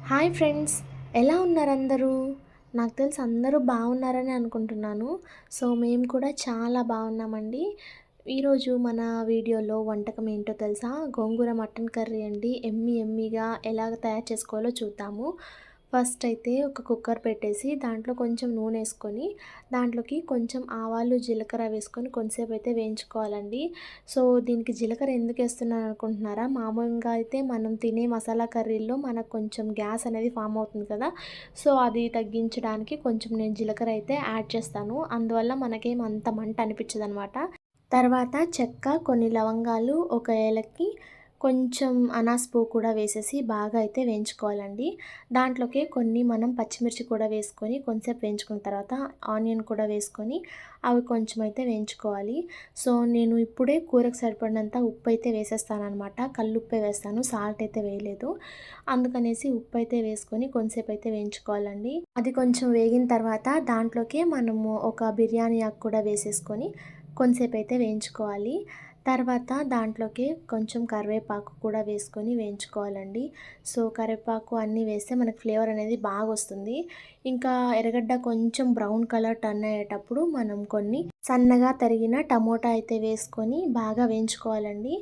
Hi friends, ఎలా ఉన్నారు అందరూ? నాకు తెలిసి అందరూ బాగున్నారని అనుకుంటున్నాను. సో, మేము కూడా చాలా బాగున్నామండి. ఈరోజు మన వీడియోలో వంటకం ఏంటో తెలుసా? గోంగూర మటన్ కర్రీ అండి. యమ్మీగా ఎలాగ తయారు చేసుకోవాలో చూద్దాము. ఫస్ట్ అయితే ఒక కుక్కర్ పెట్టేసి దాంట్లో కొంచెం నూనె వేసుకొని, దాంట్లోకి కొంచెం ఆవాలు, జీలకర్ర వేసుకొని కొంచెంసేపు అయితే వేయించుకోవాలండి. సో, దీనికి జీలకర్ర ఎందుకు వేస్తున్నాను అనుకుంటున్నారా? మామూలుగా అయితే మనం తినే మసాలా కర్రీల్లో మనకు కొంచెం గ్యాస్ అనేది ఫామ్ అవుతుంది కదా! సో, అది తగ్గించడానికి కొంచెం నేను జీలకర్ర అయితే యాడ్ చేస్తాను. అందువల్ల మనకేం అంత మంట అనిపించదనమాట. తర్వాత చెక్క, కొన్ని లవంగాలు, ఒక ఏలక్కి, కొంచెం అనాస్ పువ్వు కూడా వేసేసి బాగా అయితే వేయించుకోవాలండి. దాంట్లోకే కొన్ని మనం పచ్చిమిర్చి కూడా వేసుకొని కొంచెంసేపు వేయించుకున్న తర్వాత ఆనియన్ కూడా వేసుకొని అవి కొంచెం అయితే వేయించుకోవాలి. సో, నేను ఇప్పుడే కూరకు సరిపడినంత ఉప్పు అయితే వేసేస్తాననమాట. కల్లుప్పే వేస్తాను, సాల్ట్ అయితే వేయలేదు. అందుకనేసి ఉప్పు అయితే వేసుకొని కొంచెంసేపు అయితే వేయించుకోవాలండి. అది కొంచెం వేగిన తర్వాత దాంట్లోకే మనము ఒక బిర్యానీ ఆకు కూడా వేసేసుకొని కొంచెంసేపు అయితే వేయించుకోవాలి. తర్వాత దాంట్లోకి కొంచెం కరివేపాకు కూడా వేసుకొని వేయించుకోవాలండి. సో, కరివేపాకు అన్నీ వేస్తే మనకు ఫ్లేవర్ అనేది బాగా వస్తుంది. ఇంకా ఎర్రగడ్డ కొంచెం బ్రౌన్ కలర్ టర్న్ అయ్యేటప్పుడు మనం కొన్ని సన్నగా తరిగిన టమోటా అయితే వేసుకొని బాగా వేయించుకోవాలండి.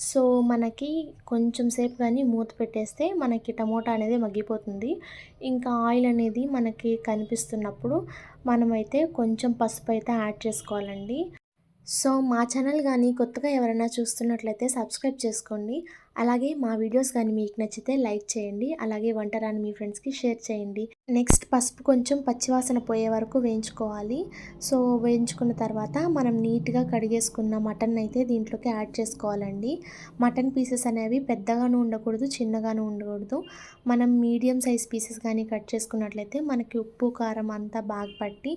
సో, మనకి కొంచెం సేపు కానీ మూత పెట్టేస్తే మనకి టమోటా అనేది మగ్గిపోతుంది. ఇంకా ఆయిల్ అనేది మనకి కనిపిస్తున్నప్పుడు మనమైతే కొంచెం పసుపు అయితే యాడ్ చేసుకోవాలండి. సో, మా ఛానల్ గానీ కొత్తగా ఎవరైనా చూస్తున్నట్లయితే సబ్స్క్రైబ్ చేసుకోండి. అలాగే మా వీడియోస్ గానీ మీకు నచ్చితే లైక్ చేయండి. అలాగే వంట రాని మీ ఫ్రెండ్స్‌కి షేర్ చేయండి. నెక్స్ట్ పసుపు కొంచెం పచ్చివాసన పోయే వరకు వేయించుకోవాలి. సో, వేయించుకున్న తర్వాత మనం నీట్‌గా కడిగేసుకున్న మటన్ అయితే దీంట్లోకి యాడ్ చేసుకోవాలండి. మటన్ పీసెస్ అనేవి పెద్దగాను ఉండకూడదు, చిన్నగాను ఉండకూడదు. మనం మీడియం సైజ్ పీసెస్ గానీ కట్ చేసుకున్నట్లయితే మనకి ఉప్పు, కారం అంతా బాగా పట్టి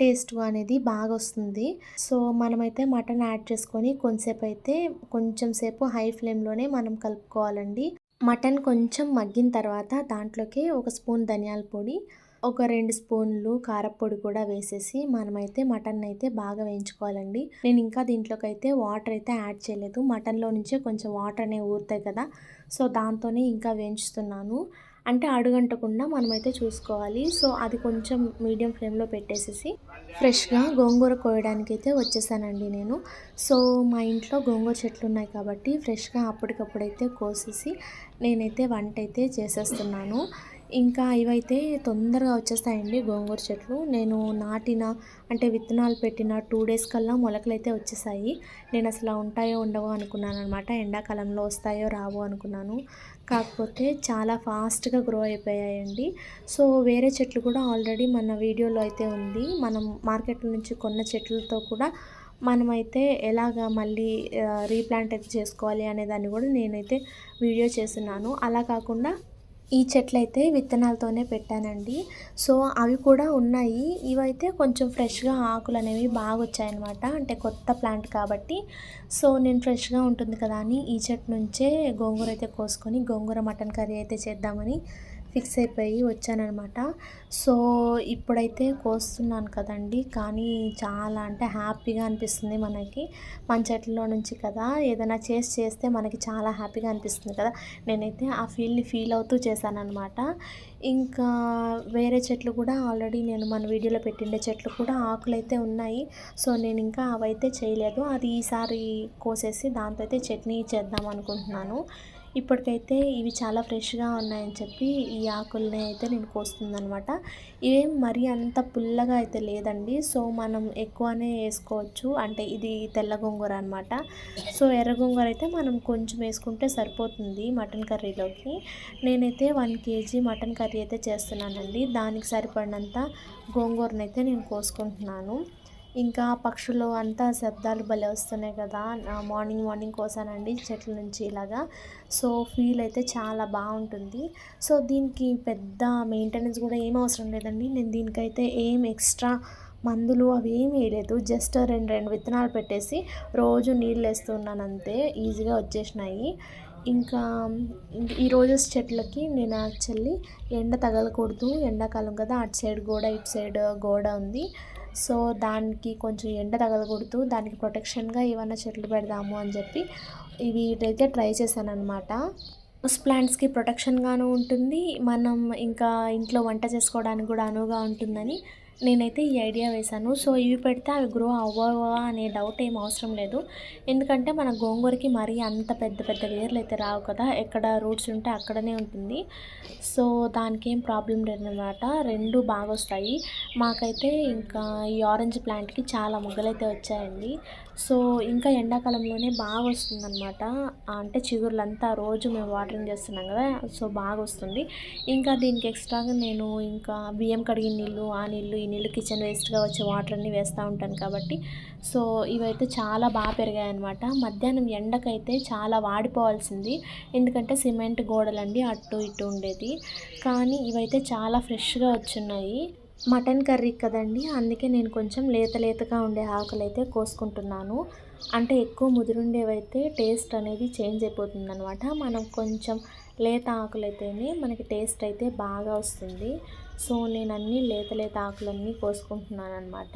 టేస్ట్ అనేది బాగా వస్తుంది. సో, మనమైతే మటన్ యాడ్ చేసుకొని కొంచెం సేపు హై ఫ్లేమ్‌లోనే మనం కలుపుకోవాలండి. మటన్ కొంచెం మగ్గిన తర్వాత దాంట్లోకి ఒక స్పూన్ ధనియాల పొడి, ఒక 2 స్పూన్లు కారప్పొడి కూడా వేసేసి మనమైతే మటన్ అయితే బాగా వేయించుకోవాలండి. నేను ఇంకా దీంట్లోకైతే వాటర్ అయితే యాడ్ చేయలేదు. మటన్‌లో నుంచే కొంచెం వాటర్ అనేవి ఊరుతాయి కదా! సో, దాంతోనే ఇంకా వేయించుతున్నాను. అంటే అడుగంటకుండా మనమైతే చూసుకోవాలి. సో, అది కొంచెం మీడియం ఫ్లేమ్‌లో పెట్టేసేసి ఫ్రెష్‌గా గోంగూర కోయడానికైతే వచ్చేసానండి నేను. సో, మా ఇంట్లో గోంగూర చెట్లున్నాయి కాబట్టి ఫ్రెష్‌గా అప్పటికప్పుడైతే కోసేసి నేనైతే వంటైతే చేసేస్తున్నాను. ఇంకా ఇవైతే తొందరగా వచ్చేస్తాయండి గోంగూర చెట్లు. నేను నాటిన అంటే విత్తనాలు పెట్టిన 2 డేస్ కల్లా మొలకలైతే వచ్చేసాయి. నేను అసలు ఉంటాయో ఉండవో అనుకున్నాననమాట. ఎండాకాలంలో వస్తాయో రావో అనుకున్నాను. కాకపోతే చాలా ఫాస్ట్‌గా గ్రో అయిపోయాయండి. సో, వేరే చెట్లు కూడా ఆల్రెడీ మన వీడియోలో అయితే ఉంది. మనం మార్కెట్‌లో నుంచి కొన్న చెట్లతో కూడా మనమైతే ఎలాగా మళ్ళీ రీప్లాంట్ అయితే చేసుకోవాలి అనే దాన్ని కూడా నేనైతే వీడియో చేసున్నాను. అలా కాకుండా ఈ చెట్లయితే విత్తనాలతోనే పెట్టానండి. సో, అవి కూడా ఉన్నాయి. ఇవైతే కొంచెం ఫ్రెష్‌గా ఆకులనేవి బాగొచ్చాయన్నమాట. అంటే కొత్త ప్లాంట్ కాబట్టి. సో, నేను ఫ్రెష్‌గా ఉంటుంది కదా అని ఈ చెట్టు నుంచే గోంగూర అయితే కోసుకొని గోంగూర మటన్ కర్రీ అయితే చేద్దామని ఫిక్స్ అయిపోయి వచ్చాననమాట. సో, ఇప్పుడైతే కోస్తున్నాను కదండీ! కానీ చాలా అంటే హ్యాపీగా అనిపిస్తుంది మనకి. మన చెట్లలో నుంచి కదా! ఏదైనా చేస్తే మనకి చాలా హ్యాపీగా అనిపిస్తుంది కదా! నేనైతే ఆ ఫీల్ అవుతూ చేశాననమాట. ఇంకా వేరే చెట్లు కూడా ఆల్రెడీ నేను మన వీడియోలో పెట్టిండే చెట్లు కూడా ఆకులైతే ఉన్నాయి. సో, నేను ఇంకా అవైతే చేయలేదు. అది ఈసారి కోసేసి దాంతో అయితే చట్నీ చేద్దాం అనుకుంటున్నాను. ఇప్పటికైతే ఇవి చాలా ఫ్రెష్‌గా ఉన్నాయని చెప్పి ఈ ఆకుల్ని అయితే నేను కోస్తున్నానమాట. ఇవేం మరీ అంత పుల్లగా అయితే లేదండి. సో, మనం ఎక్కువనే ఏసుకోవచ్చు. అంటే ఇది తెల్ల గోంగూర అనమాట. సో, ఎర్ర గోంగూర అయితే మనం కొంచెం వేసుకుంటే సరిపోతుంది మటన్ కర్రీలోకి. నేనైతే 1 కేజీ మటన్ కర్రీ అయితే చేస్తున్నానండి. దానికి సరిపడినంత గోంగూరనైతే నేను కోసుకుంటున్నాను. ఇంకా పక్షులు అంతా శబ్దాలు భలే వస్తున్నాయి కదా! మార్నింగ్ కోసానండి చెట్ల నుంచి ఇలాగా. సో, ఫీల్ అయితే చాలా బాగుంటుంది. సో, దీనికి పెద్ద మెయింటెనెన్స్ కూడా ఏం అవసరం లేదండి. నేను దీనికైతే ఏం ఎక్స్ట్రా మందులు అవి ఏమి వేయలేదు. జస్ట్ 2 విత్తనాలు పెట్టేసి రోజు నీళ్ళు వేస్తున్నాను అంతే. ఈజీగా వచ్చేసినాయి. ఇంకా ఈ రోజెస్ చెట్లకి నేను యాక్చువల్లీ ఎండ తగలకూడదు, ఎండాకాలం కదా! అటు సైడ్ గోడ, ఇటు సైడ్ గోడ ఉంది. సో, దానికి కొంచెం ఎండ తగలకూడదు, దానికి ప్రొటెక్షన్‌గా ఏమన్నా చెట్లు పెడదాము అని చెప్పి ఇదైతే ట్రై చేశాననమాట. హౌస్ ప్లాంట్స్‌కి ప్రొటెక్షన్‌గాను ఉంటుంది. మనం ఇంకా ఇంట్లో వంట చేసుకోవడానికి కూడా అనువుగా ఉంటుందని నేనైతే ఈ ఐడియా వేశాను. సో, ఇవి పెడితే అవి గ్రో అవ్వవా అనే డౌట్ ఏమి అవసరం లేదు. ఎందుకంటే మన గోంగూరకి మరీ అంత పెద్ద పెద్ద వేర్లయితే రావు కదా! ఎక్కడ రూట్స్ ఉంటే అక్కడనే ఉంటుంది. సో, దానికేం ప్రాబ్లమ్ లేదనమాట. 2 బాగొస్తాయి. మాకైతే ఇంకా ఈ ఆరెంజ్ ప్లాంట్‌కి చాలా మొగ్గలైతే వచ్చాయండి. సో, ఇంకా ఎండాకాలంలోనే బాగొస్తుందనమాట. అంటే చిగుర్లంతా రోజు మేము వాటరింగ్ చేస్తున్నాం కదా! సో, బాగొస్తుంది. ఇంకా దీనికి ఎక్స్‌ట్రాగా నేను ఇంకా బియ్యం కడిగిన నీళ్ళు, ఆ నీళ్ళు, ఈ నీళ్ళు కిచెన్ వేస్ట్‌గా వచ్చే వాటర్ అన్నీ వేస్తూ ఉంటాను కాబట్టి, సో, ఇవైతే చాలా పెరిగాయనమాట. మధ్యాహ్నం ఎండకైతే చాలా వాడిపోవాల్సింది. ఎందుకంటే సిమెంట్ గోడలండి అటు ఇటు ఉండేది. కానీ ఇవైతే చాలా ఫ్రెష్‌గా వచ్చున్నాయి. మటన్ కర్రీ కదండీ! అందుకే నేను కొంచెం లేత లేతగా ఉండే ఆకులైతే కోసుకుంటున్నాను. అంటే ఎక్కువ ముదురుండేవైతే టేస్ట్ అనేది చేంజ్ అయిపోతుందనమాట. మనం కొంచెం లేత ఆకులైతేనే మనకి టేస్ట్ అయితే బాగా వస్తుంది. సో, నేనన్నీ లేత లేత ఆకులన్నీ కోసుకుంటున్నాననమాట.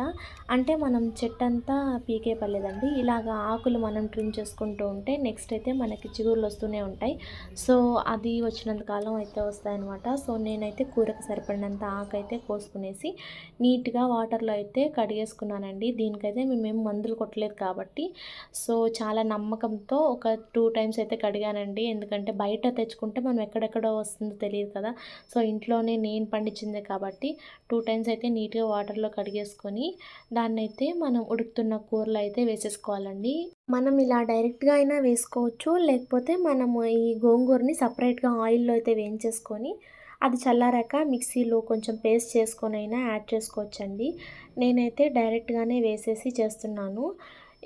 అంటే మనం చెట్టంతా పీకే పర్లేదండి. ఇలాగ ఆకులు మనం ట్రిమ్ చేసుకుంటూ ఉంటే నెక్స్ట్ అయితే మనకి చిగుర్లు వస్తూనే ఉంటాయి. సో, అది వచ్చినంత కాలం అయితే వస్తాయన్నమాట. సో, నేనైతే కూరకు సరిపడినంత ఆకైతే కోసుకునేసి నీట్‌గా వాటర్‌లో అయితే కడిగేసుకున్నానండి. దీనికైతే మేమేం మందులు కొట్టలేదు కాబట్టి, సో, చాలా నమ్మకంతో ఒక 2 టైమ్స్ అయితే కడిగానండి. ఎందుకంటే బయట తెచ్చుకుంటే మనం ఎక్కడెక్కడో వస్తుందో తెలీదు కదా! సో, ఇంట్లోనే నేను పండించిందే కాబట్టి 2 టైమ్స్ అయితే నీట్‌గా వాటర్‌లో కడిగేసుకొని దాన్నైతే మనం ఉడుకుతున్న కూరలో అయితే వేసేసుకోవాలండి. మనం ఇలా డైరెక్ట్‌గా అయినా వేసుకోవచ్చు. లేకపోతే మనము ఈ గోంగూరని సెపరేట్‌గా ఆయిల్‌లో అయితే వేయించేసుకొని అది చల్లారాక మిక్సీలో కొంచెం పేస్ట్ చేసుకొనైనా యాడ్ చేసుకోవచ్చండి. నేనైతే డైరెక్ట్‌గానే వేసేసి చేస్తున్నాను.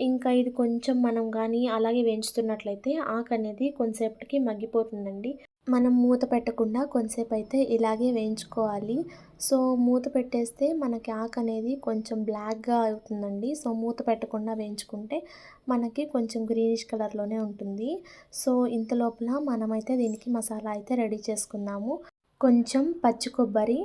ఇంకా ఇది కొంచెం మనం గానీ అలాగే వేయించుతున్నట్లయితే ఆకనేది కొంసేపటికి మగ్గిపోతుందండి. మనం మూత పెట్టకుండా కొంసేపయితే ఇలాగే వేయించుకోవాలి. సో, మూత పెట్టేస్తే మనకి ఆకనేది కొంచెం బ్లాక్‌గా అవుతుందండి. సో, మూత పెట్టకుండా వేయించుకుంటే మనకి కొంచెం గ్రీనిష్ కలర్‌లోనే ఉంటుంది. సో, ఇంతలోపల మనమైతే దీనికి మసాలా అయితే రెడీ చేసుకుందాము. కొంచెం పచ్చి కొబ్బరి,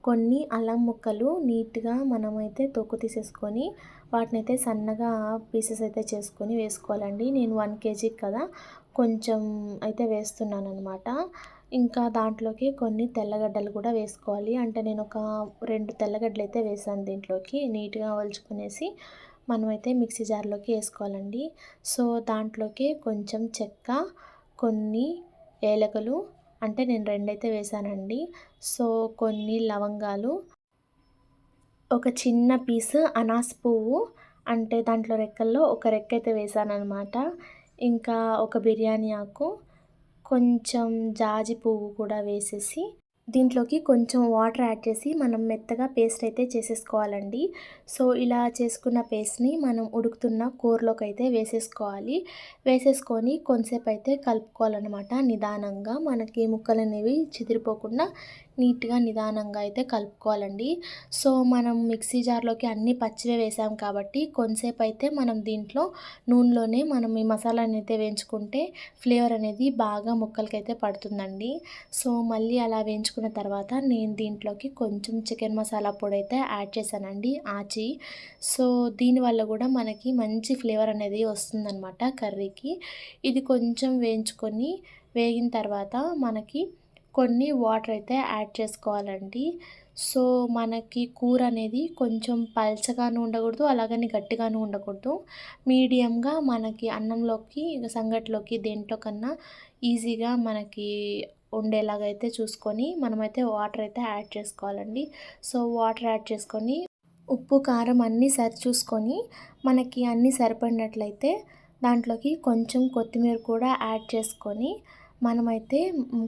కొన్ని అల్లం ముక్కలు నీట్‌గా మనమైతే తొక్కు తీసేసుకొని వాటినైతే సన్నగా పీసెస్ అయితే చేసుకొని వేసుకోవాలండి. నేను 1 కేజీకి కదా! కొంచెం అయితే వేస్తున్నాననమాట. ఇంకా దాంట్లోకి కొన్ని తెల్లగడ్డలు కూడా వేసుకోవాలి. అంటే నేనొక 2 తెల్లగడ్డలైతే వేసాను దీంట్లోకి. నీట్‌గా ఒలుచుకునేసి మనమైతే మిక్సీ జార్‌లోకి ఏసుకోవాలండి. సో, దాంట్లోకి కొంచెం చెక్క, కొన్ని ఏలకులు అంటే నేను 2 అయితే వేసానండి. సో, కొన్ని లవంగాలు, ఒక చిన్న పీసు అనాస పువ్వు అంటే దాంట్లో రెక్కల్లో ఒక రెక్కయితే వేసాననమాట. ఇంకా ఒక బిర్యానీ ఆకు, కొంచెం జాజి పువ్వు కూడా వేసేసి దీంట్లోకి కొంచెం వాటర్ యాడ్ చేసి మనం మెత్తగా పేస్ట్ అయితే చేసేసుకోవాలండి. సో, ఇలా చేసుకున్న పేస్ట్‌ని మనం ఉడుకుతున్న కూరలోకైతే వేసేసుకోవాలి. వేసేసుకొని కొంసేపయితే కలుపుకోవాలనమాట నిదానంగా. మనకి ముక్కలనేవి చిదిరిపోకుండా నీట్‌గా నిదానంగా అయితే కలుపుకోవాలండి. సో, మనం మిక్సీ జార్‌లోకి అన్నీ పచ్చివే వేసాం కాబట్టి కొంసేపయితే మనం దీంట్లో నూనెలోనే మనం ఈ మసాలానైతే వేయించుకుంటే ఫ్లేవర్ అనేది బాగా ముక్కలకైతే పడుతుందండి. సో, మళ్ళీ అలా వేయించుకున్న తర్వాత నేను దీంట్లోకి కొంచెం చికెన్ మసాలా పొడైతే యాడ్ చేశానండి ఆచి. సో, దీనివల్ల కూడా మనకి మంచి ఫ్లేవర్ అనేది వస్తుందనమాట కర్రీకి. ఇది కొంచెం వేగిన తర్వాత మనకి కొన్ని వాటర్ అయితే యాడ్ చేసుకోవాలండి. సో, మనకి కూర అనేది కొంచెం పల్చగాను ఉండకూడదు, అలాగని గట్టిగాను ఉండకూడదు. మీడియంగా మనకి అన్నంలోకి, సంగట్లోకి దేంట్లోకన్నా ఈజీగా మనకి ఉండేలాగా అయితే చూసుకొని మనమైతే వాటర్ అయితే యాడ్ చేసుకోవాలండి. సో, వాటర్ యాడ్ చేసుకొని ఉప్పు, కారం అన్నీ సరి చూసుకొని మనకి అన్నీ సరిపడినట్లయితే దాంట్లోకి కొంచెం కొత్తిమీర కూడా యాడ్ చేసుకొని మనమైతే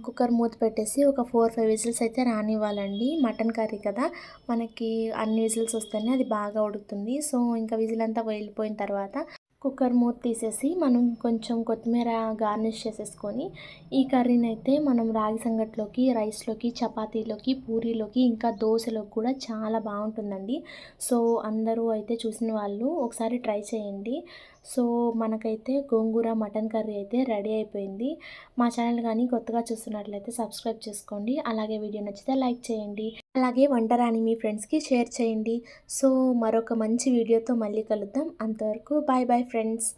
కుక్కర్ మూత పెట్టేసి ఒక 4, 5 విజిల్స్ అయితే రానివ్వాలండి. మటన్ కర్రీ కదా! మనకి అన్ని విజిల్స్ వస్తేనే అది బాగా ఉడుకుతుంది. సో, ఇంకా విజిల్ అంతా వెళ్ళిపోయిన తర్వాత కుక్కర్ మూత తీసేసి మనం కొంచెం కొత్తిమీర గార్నిష్ చేసేసుకొని ఈ కర్రీనైతే మనం రాగి సంగట్లోకి, రైస్‌లోకి, చపాతీలోకి, పూరీలోకి ఇంకా దోసలోకి కూడా చాలా బావుంటుందండి. సో, అందరూ అయితే చూసిన వాళ్ళు ఒకసారి ట్రై చేయండి. సో, మనకైతే గోంగూర మటన్ కర్రీ అయితే రెడీ అయిపోయింది. మా ఛానల్ గానీ కొత్తగా చూస్తున్నట్లయితే సబ్స్క్రైబ్ చేసుకోండి. అలాగే వీడియో నచ్చితే లైక్ చేయండి. అలాగే వంట రాని మీ ఫ్రెండ్స్‌కి షేర్ చేయండి. సో, మరొక మంచి వీడియోతో మళ్ళీ కలుద్దాం. అంతవరకు బాయ్ బాయ్ ఫ్రెండ్స్.